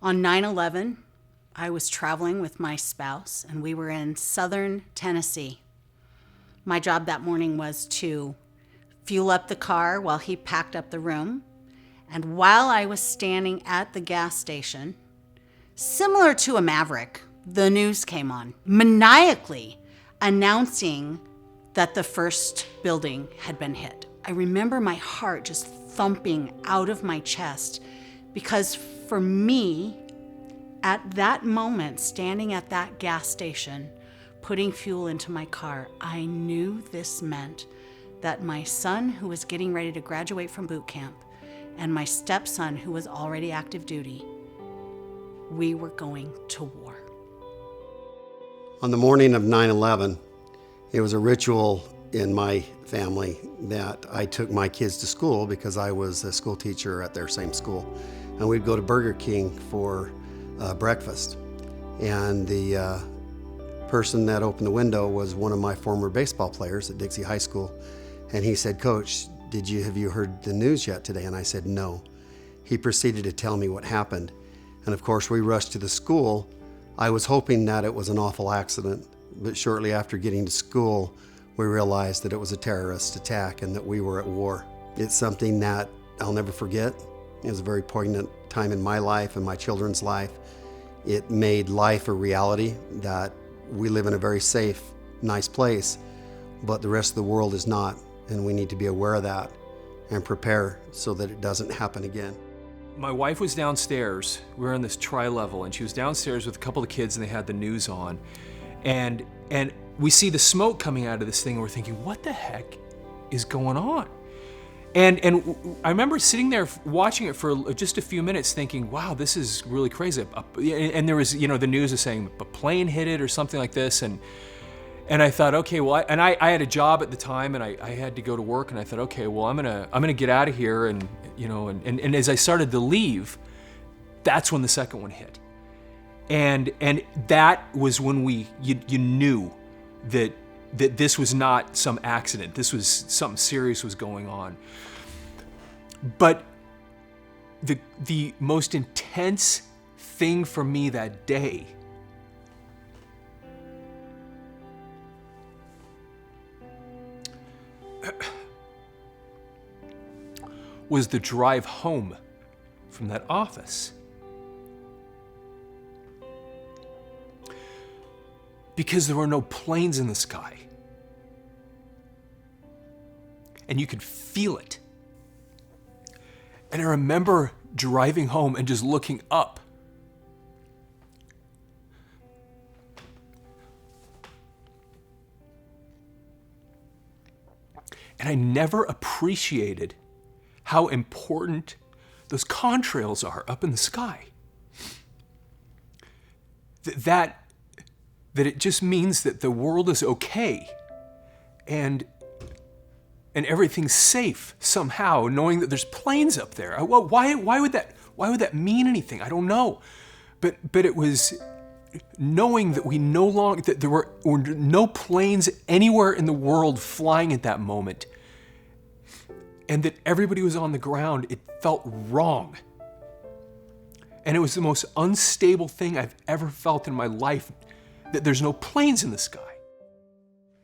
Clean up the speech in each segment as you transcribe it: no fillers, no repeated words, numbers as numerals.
On 9/11, I was traveling with my spouse, and we were in southern Tennessee. My job that morning was to fuel up the car while he packed up the room. And while I was standing at the gas station, similar to a Maverick, the news came on, maniacally announcing that the first building had been hit. I remember my heart just thumping out of my chest because for me, at that moment, standing at that gas station, putting fuel into my car, I knew this meant that my son, who was getting ready to graduate from boot camp, and my stepson, who was already active duty, we were going to war. On the morning of 9/11, it was a ritual in my family that I took my kids to school because I was a school teacher at their same school. And we'd go to Burger King for breakfast. And the person that opened the window was one of my former baseball players at Dixie High School. And he said, "Coach, have you heard the news yet today?" And I said, "No." He proceeded to tell me what happened. And of course, we rushed to the school. I was hoping that it was an awful accident, but shortly after getting to school, we realized that it was a terrorist attack and that we were at war. It's something that I'll never forget. It was a very poignant time in my life and my children's life. It made life a reality that we live in a very safe, nice place, but the rest of the world is not, and we need to be aware of that and prepare so that it doesn't happen again. My wife was downstairs. We were on this tri-level, and she was downstairs with a couple of kids, and they had the news on. And we see the smoke coming out of this thing, and we're thinking, what the heck is going on? And I remember sitting there watching it for just a few minutes thinking, wow, this is really crazy. And there was, the news is saying a plane hit it or something like this. And I thought, okay, well, I had a job at the time, and I had to go to work, and I thought, okay, well, I'm gonna get out of here, and as I started to leave, that's when the second one hit, and that was when you knew that this was not some accident. This was something serious was going on. But the most intense thing for me that day was the drive home from that office. Because there were no planes in the sky. And you could feel it. And I remember driving home and just looking up. And I never appreciated how important those contrails are up in the sky. That it just means that the world is okay and everything's safe somehow, knowing that there's planes up there. Why would that mean anything? I don't know. But it was knowing that that there were no planes anywhere in the world flying at that moment, and that everybody was on the ground. It felt wrong. And it was the most unstable thing I've ever felt in my life, that there's no planes in the sky.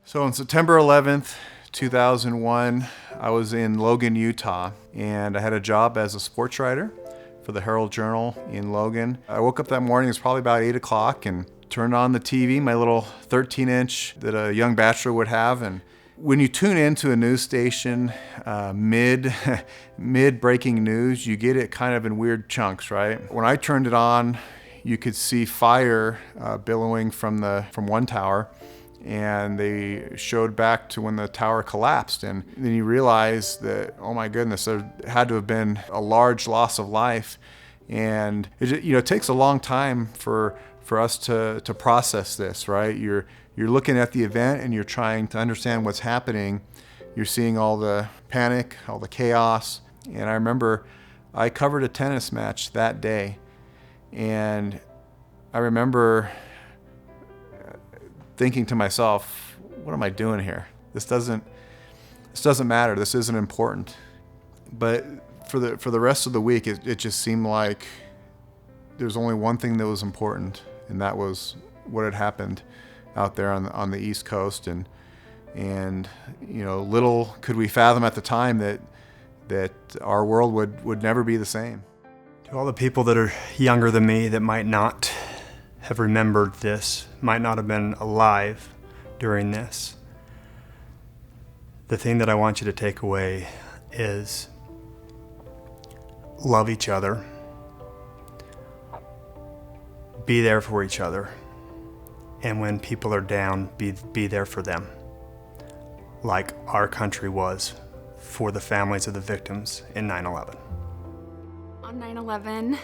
So on September 11th, 2001, I was in Logan, Utah, and I had a job as a sports writer for the Herald Journal in Logan. I woke up that morning, it was probably about 8 o'clock, and turned on the TV, my little 13-inch that a young bachelor would have. And when you tune into a news station, mid breaking news, you get it kind of in weird chunks, right? When I turned it on, you could see fire billowing from one tower, and they showed back to when the tower collapsed. And then you realize that, oh my goodness, there had to have been a large loss of life. And it takes a long time for us to process this, right? You're looking at the event and you're trying to understand what's happening. You're seeing all the panic, all the chaos. And I remember I covered a tennis match that day, and I remember thinking to myself, what am I doing here? This doesn't matter. This isn't important. But for the rest of the week, it just seemed like there's only one thing that was important, and that was what had happened out there on the East Coast. And little could we fathom at the time that our world would never be the same. To all the people that are younger than me that might not have remembered this, might not have been alive during this, the thing that I want you to take away is love each other, be there for each other, and when people are down, be there for them, like our country was for the families of the victims in 9/11. On 9/11,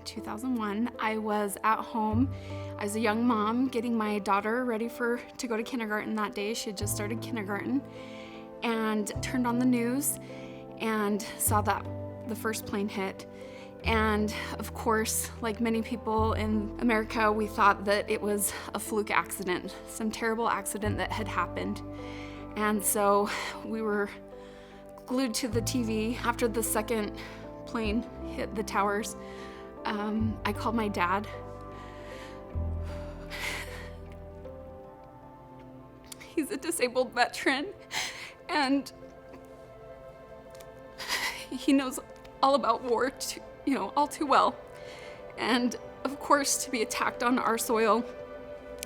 2001, I was at home. I was a young mom getting my daughter ready to go to kindergarten that day. She had just started kindergarten, and turned on the news and saw that the first plane hit. And of course, like many people in America, we thought that it was a fluke accident, some terrible accident that had happened. And so we were glued to the TV. After the second plane hit the towers, I called my dad. He's a disabled veteran, and he knows all about war, all too well. And of course, to be attacked on our soil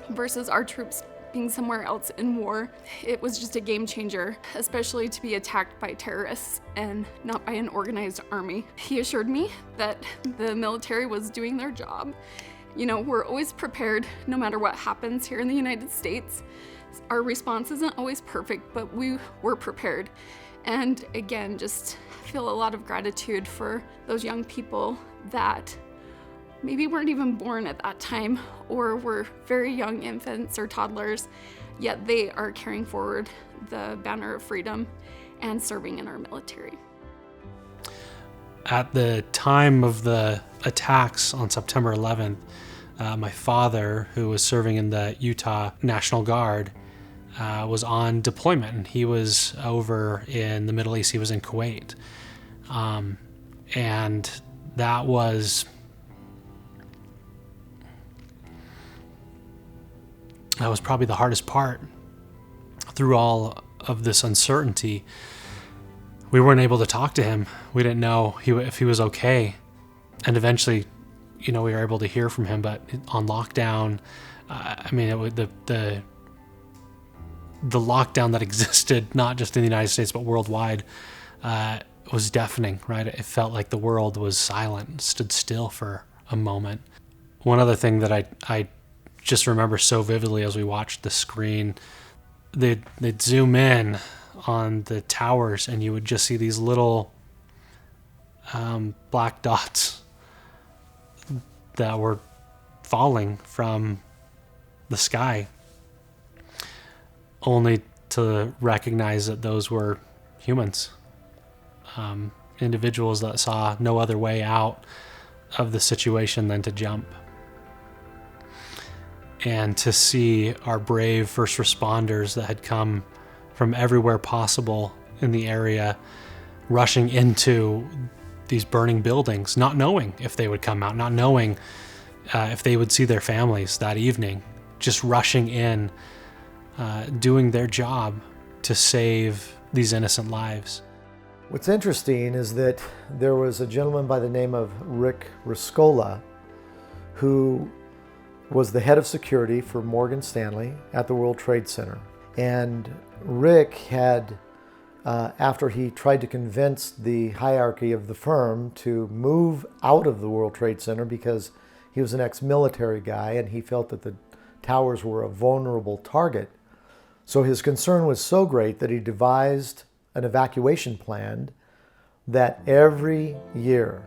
versus our troops being somewhere else in war, it was just a game changer, especially to be attacked by terrorists and not by an organized army. He assured me that the military was doing their job. We're always prepared no matter what happens here in the United States. Our response isn't always perfect, but we were prepared. And again, just feel a lot of gratitude for those young people that maybe weren't even born at that time or were very young infants or toddlers, yet they are carrying forward the banner of freedom and serving in our military. At the time of the attacks on September 11th, my father, who was serving in the Utah National Guard, was on deployment, and he was over in the Middle East. He was in Kuwait. And that was probably the hardest part through all of this uncertainty. We weren't able to talk to him. We didn't know if he was okay. And eventually, we were able to hear from him, but on lockdown, the lockdown that existed, not just in the United States, but worldwide, was deafening, right? It felt like the world was silent, stood still for a moment. One other thing that I just remember so vividly as we watched the screen, they'd zoom in on the towers and you would just see these little black dots that were falling from the sky, only to recognize that those were humans, individuals that saw no other way out of the situation than to jump. And to see our brave first responders that had come from everywhere possible in the area rushing into these burning buildings, not knowing if they would come out, not knowing if they would see their families that evening, just rushing in, doing their job to save these innocent lives. What's interesting is that there was a gentleman by the name of Rick Rescola who was the head of security for Morgan Stanley at the World Trade Center. And Rick had, after he tried to convince the hierarchy of the firm to move out of the World Trade Center because he was an ex-military guy and he felt that the towers were a vulnerable target. So his concern was so great that he devised an evacuation plan that every year,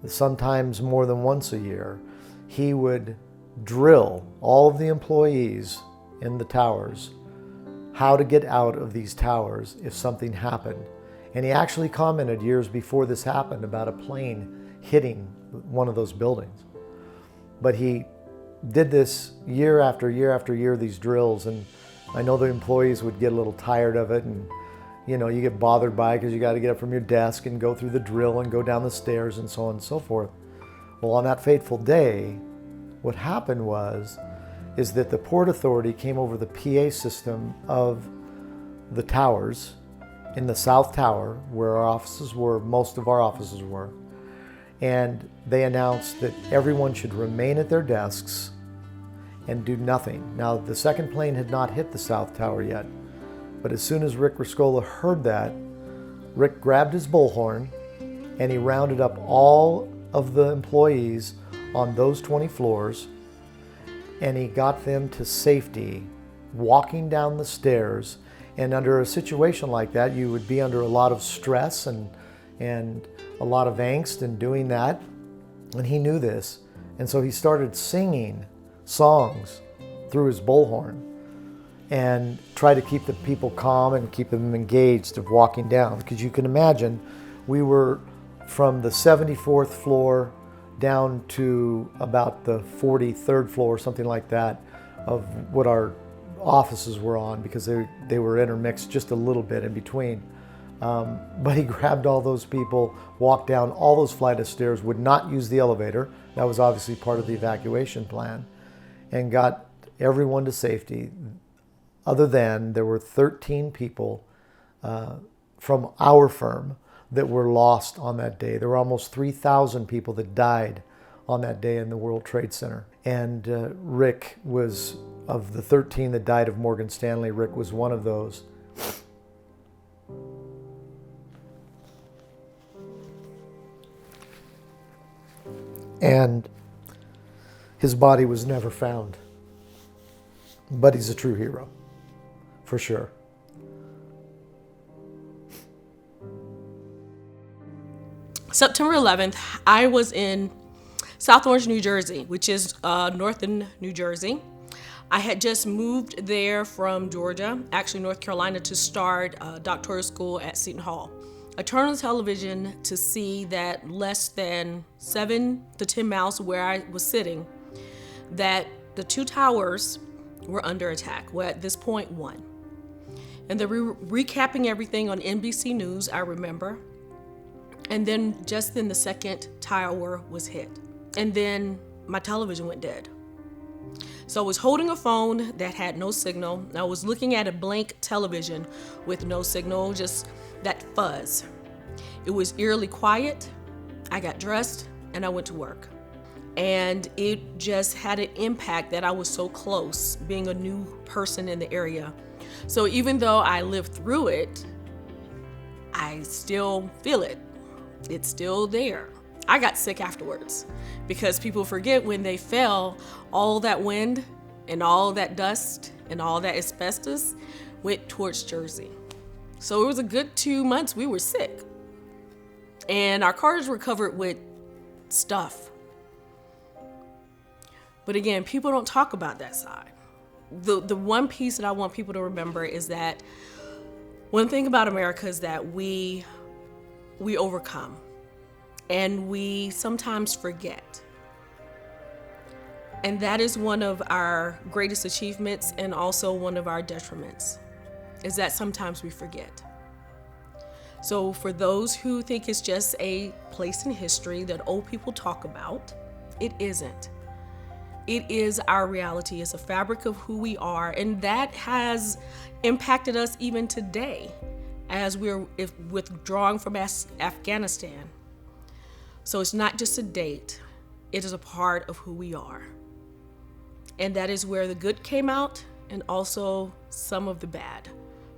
sometimes more than once a year, he would drill all of the employees in the towers how to get out of these towers if something happened. And he actually commented years before this happened about a plane hitting one of those buildings. But he did this year after year after year, these drills, and I know the employees would get a little tired of it, and you get bothered by it because you got to get up from your desk and go through the drill and go down the stairs and so on and so forth. Well, on that fateful day, what happened is that the Port Authority came over the PA system of the towers in the South Tower, where our offices were, most of our offices were, and they announced that everyone should remain at their desks and do nothing. Now, the second plane had not hit the South Tower yet, but as soon as Rick Rescola heard that, Rick grabbed his bullhorn and he rounded up all of the employees on those 20 floors, and he got them to safety, walking down the stairs. And under a situation like that, you would be under a lot of stress and a lot of angst in doing that. And he knew this. And so he started singing songs through his bullhorn and try to keep the people calm and keep them engaged of walking down. Because you can imagine, we were from the 74th floor down to about the 43rd floor, something like that, of what our offices were on, because they were intermixed just a little bit in between. But he grabbed all those people, walked down all those flight of stairs, would not use the elevator. That was obviously part of the evacuation plan, and got everyone to safety. Other than there were 13 people from our firm that were lost on that day. There were almost 3,000 people that died on that day in the World Trade Center. And Rick was, of the 13 that died of Morgan Stanley, Rick was one of those. And his body was never found. But he's a true hero, for sure. September 11th, I was in South Orange, New Jersey, which is northern New Jersey. I had just moved there from Georgia, actually North Carolina, to start doctoral school at Seton Hall. I turned on television to see that less than 7 to 10 miles where I was sitting, that the 2 towers were under attack. Well, at this point, 1. And they were recapping everything on NBC News, I remember. And then just then the second tower was hit. And then my television went dead. So I was holding a phone that had no signal. I was looking at a blank television with no signal, just that fuzz. It was eerily quiet. I got dressed and I went to work. And it just had an impact that I was so close, being a new person in the area. So even though I lived through it, I still feel it. It's still there. I got sick afterwards because people forget when they fell, all that wind and all that dust and all that asbestos went towards Jersey. So it was a good 2 months we were sick. And our cars were covered with stuff. But again, people don't talk about that side. The one piece that I want people to remember is that one thing about America is that we overcome, and we sometimes forget. And that is one of our greatest achievements and also one of our detriments, is that sometimes we forget. So for those who think it's just a place in history that old people talk about, it isn't. It is our reality. It's a fabric of who we are, and that has impacted us even today as we're withdrawing from Afghanistan. So it's not just a date, it is a part of who we are. And that is where the good came out and also some of the bad,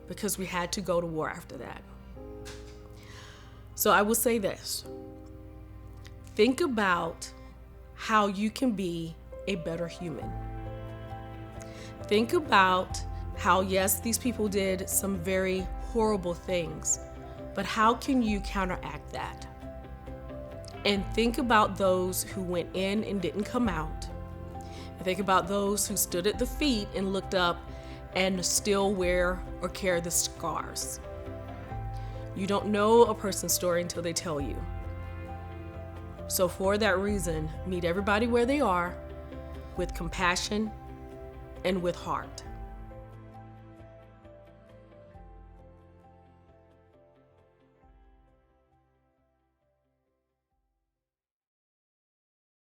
because we had to go to war after that. So I will say this, think about how you can be a better human. Think about how, yes, these people did some very horrible things, but how can you counteract that? And think about those who went in and didn't come out. And think about those who stood at the feet and looked up and still wear or carry the scars. You don't know a person's story until they tell you. So for that reason, meet everybody where they are with compassion and with heart.